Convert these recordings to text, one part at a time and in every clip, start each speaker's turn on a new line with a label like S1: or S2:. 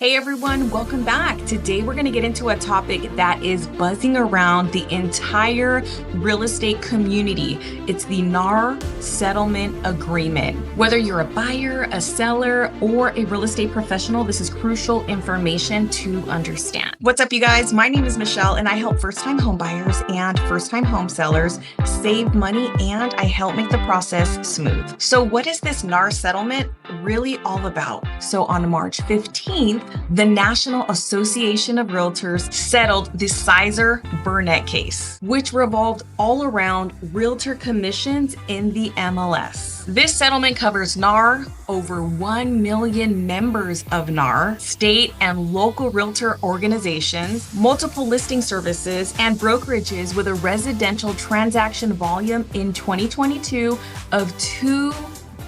S1: Hey everyone, welcome back. Today we're going to get into a topic that is buzzing around the entire real estate community. It's the NAR Settlement Agreement. Whether you're a buyer, a seller, or a real estate professional, this is crucial information to understand. What's up, you guys? My name is Michelle, and I help first-time home buyers and first-time home sellers save money, and I help make the process smooth. So what is this NAR settlement really all about? So on March 15th, the National Association of Realtors settled the Sizer-Burnett case, which revolved all around realtor commissions in the MLS. This settlement covers NAR, over 1 million members of NAR, state and local realtor organizations, multiple listing services, and brokerages with a residential transaction volume in 2022 of $2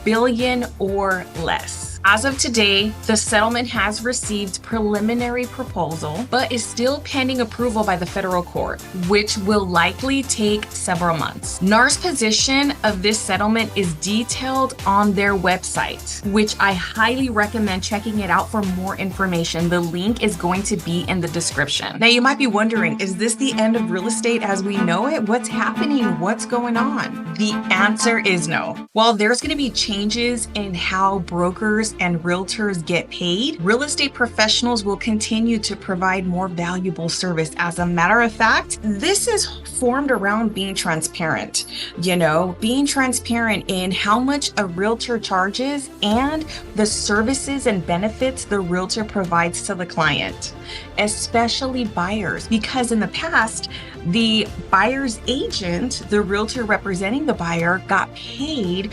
S1: billion or less. As of today, the settlement has received preliminary proposal, but is still pending approval by the federal court, which will likely take several months. NAR's position of this settlement is detailed on their website, which I highly recommend checking it out for more information. The link is going to be in the description. Now, you might be wondering, is this the end of real estate as we know it? What's happening? What's going on? The answer is no. While there's going to be changes in how brokers and realtors get paid, real estate professionals will continue to provide more valuable service. As a matter of fact, this is formed around being transparent, being transparent in how much a realtor charges and the services and benefits the realtor provides to the client, especially buyers, because in the past, the buyer's agent, the realtor representing the buyer, got paid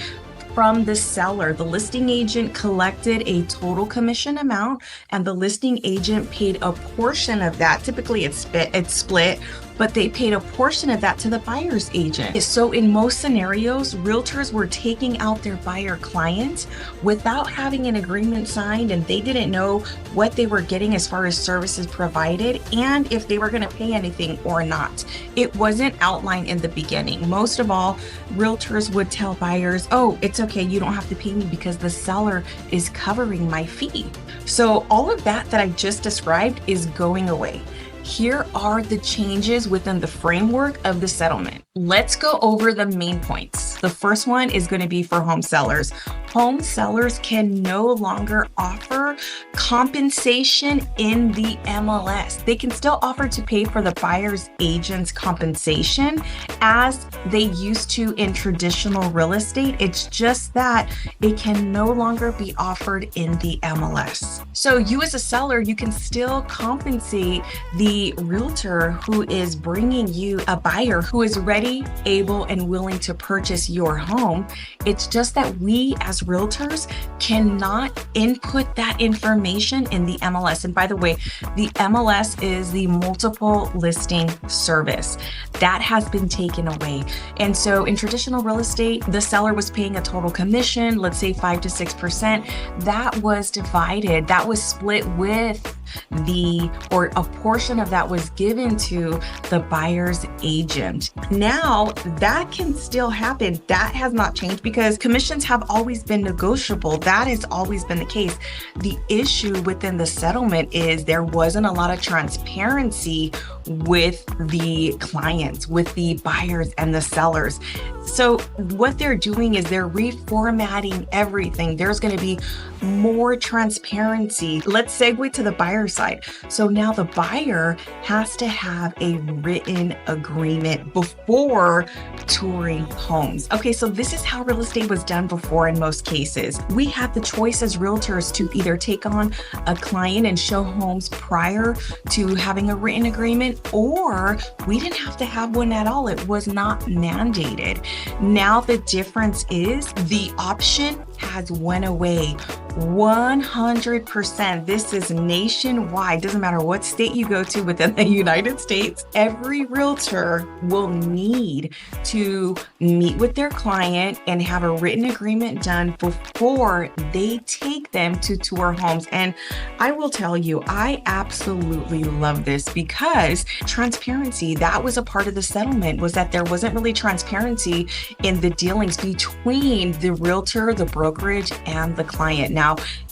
S1: from the seller. The listing agent collected a total commission amount, and the listing agent paid a portion of that. Typically it's split, but they paid a portion of that to the buyer's agent. So in most scenarios, realtors were taking out their buyer client without having an agreement signed, and they didn't know what they were getting as far as services provided and if they were going to pay anything or not. It wasn't outlined in the beginning. Most of all, realtors would tell buyers, oh, it's okay, you don't have to pay me because the seller is covering my fee. So all of that I just described is going away. Here are the changes within the framework of the settlement. Let's go over the main points. The first one is going to be for home sellers. Home sellers can no longer offer compensation in the MLS. They can still offer to pay for the buyer's agent's compensation as they used to in traditional real estate. It's just that it can no longer be offered in the MLS. So you as a seller, you can still compensate the realtor who is bringing you a buyer who is ready, able, and willing to purchase your home. It's just that we as realtors cannot input that information in the MLS. And by the way, the MLS is the multiple listing service. That has been taken away. And so in traditional real estate, the seller was paying a total commission, let's say 5 to 6%. That was divided, that was split with or a portion of that was given to the buyer's agent. Now that can still happen. That has not changed because commissions have always been negotiable. That has always been the case. The issue within the settlement is there wasn't a lot of transparency with the clients, with the buyers and the sellers. So what they're doing is they're reformatting everything. There's going to be more transparency. Let's segue to the buyer side. So now the buyer has to have a written agreement before touring homes. Okay, so this is how real estate was done before in most cases. We had the choice as realtors to either take on a client and show homes prior to having a written agreement, or we didn't have to have one at all. It was not mandated. Now the difference is the option has went away. 100%. This is nationwide. Doesn't matter what state you go to within the United States. Every realtor will need to meet with their client and have a written agreement done before they take them to tour homes. And I will tell you, I absolutely love this because transparency, that was a part of the settlement, was that there wasn't really transparency in the dealings between the realtor, the brokerage, and the client. Now,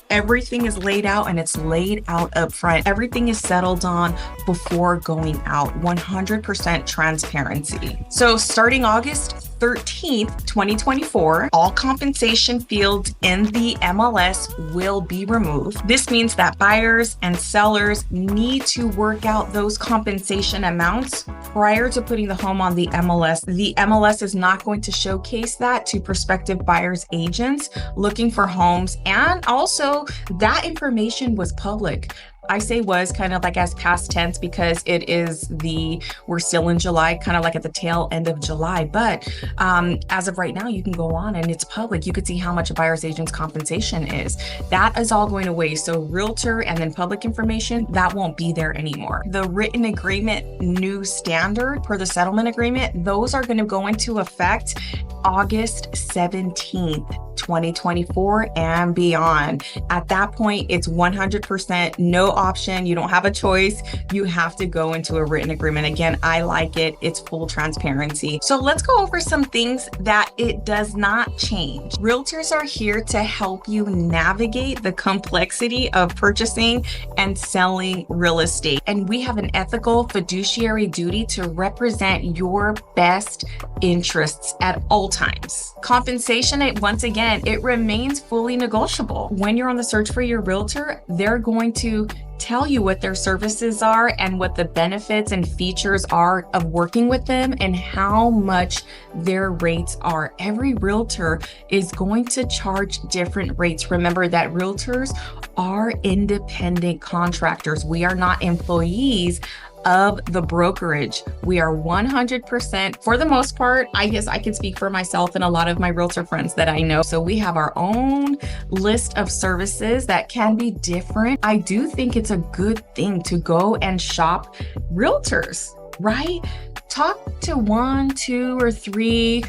S1: Everything is laid out and it's laid out up front. Everything is settled on before going out. 100% transparency. So starting August 13th, 2024, all compensation fields in the MLS will be removed. This means that buyers and sellers need to work out those compensation amounts prior to putting the home on the MLS. The MLS is not going to showcase that to prospective buyers agents looking for homes, and also that information was public. I say was kind of like as past tense because we're still in July, kind of like at the tail end of July. But as of right now, you can go on and it's public. You could see how much a buyer's agent's compensation is. That is all going away. So realtor and then public information, that won't be there anymore. The written agreement new standard per the settlement agreement, those are going to go into effect August 17th. 2024 and beyond. At that point, it's 100% no option. You don't have a choice. You have to go into a written agreement. Again, I like it. It's full transparency. So let's go over some things that it does not change. Realtors are here to help you navigate the complexity of purchasing and selling real estate. And we have an ethical fiduciary duty to represent your best interests at all times. Compensation, once again, it remains fully negotiable. When you're on the search for your realtor, they're going to tell you what their services are and what the benefits and features are of working with them and how much their rates are. Every realtor is going to charge different rates. Remember that realtors are independent contractors. We are not employees of the brokerage. We are 100%, for the most part, I guess I can speak for myself and a lot of my realtor friends that I know. So we have our own list of services that can be different. I do think it's a good thing to go and shop realtors, right? Talk to 1, 2, or 3.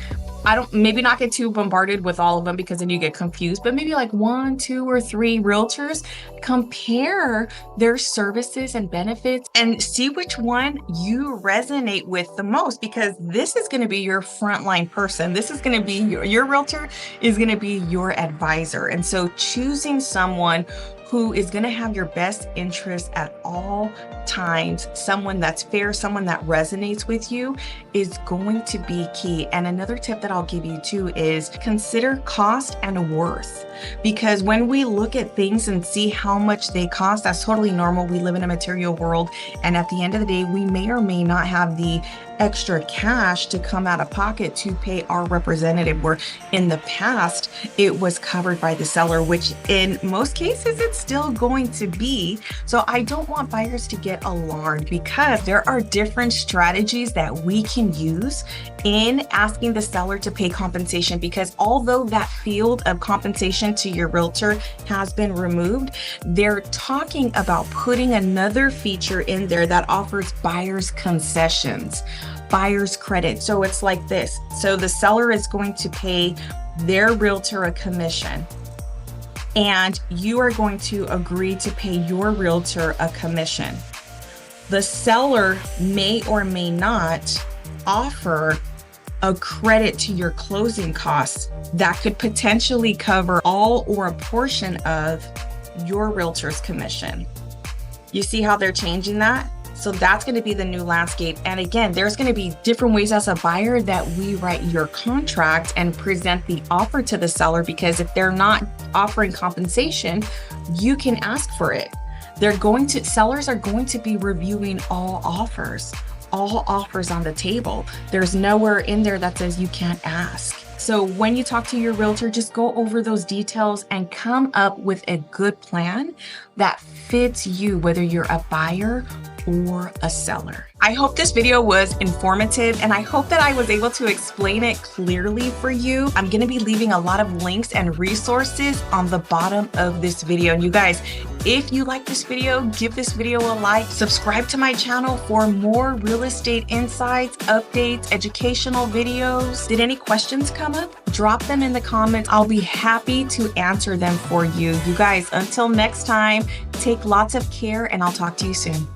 S1: Maybe not get too bombarded with all of them because then you get confused, but maybe like 1, 2, or 3 realtors, compare their services and benefits and see which one you resonate with the most, because this is going to be your frontline person. This is going to be your realtor is going to be your advisor. And so choosing someone who is going to have your best interests at all times, someone that's fair, someone that resonates with you, is going to be key. And another tip that I'll give you too is consider cost and worth. Because when we look at things and see how much they cost, that's totally normal. We live in a material world. And at the end of the day, we may or may not have the extra cash to come out of pocket to pay our representative, where in the past it was covered by the seller, which in most cases it's still going to be. So I don't want buyers to get alarmed, because there are different strategies that we can use in asking the seller to pay compensation, because although that field of compensation to your realtor has been removed, they're talking about putting another feature in there that offers buyers concessions, buyer's credit. So it's like this. So the seller is going to pay their realtor a commission, and you are going to agree to pay your realtor a commission. The seller may or may not offer a credit to your closing costs that could potentially cover all or a portion of your realtor's commission. You see how they're changing that? So that's going to be the new landscape. And again, there's going to be different ways as a buyer that we write your contract and present the offer to the seller, because if they're not offering compensation, you can ask for it. Sellers are going to be reviewing all offers on the table. There's nowhere in there that says you can't ask. So when you talk to your realtor, just go over those details and come up with a good plan that fits you, whether you're a buyer or a seller. I hope this video was informative, and I hope that I was able to explain it clearly for you. I'm going to be leaving a lot of links and resources on the bottom of this video. And you guys, if you like this video, give this video a like, subscribe to my channel for more real estate insights, updates, educational videos. Did any questions come up? Drop them in the comments. I'll be happy to answer them for you. You guys, until next time, take lots of care, and I'll talk to you soon.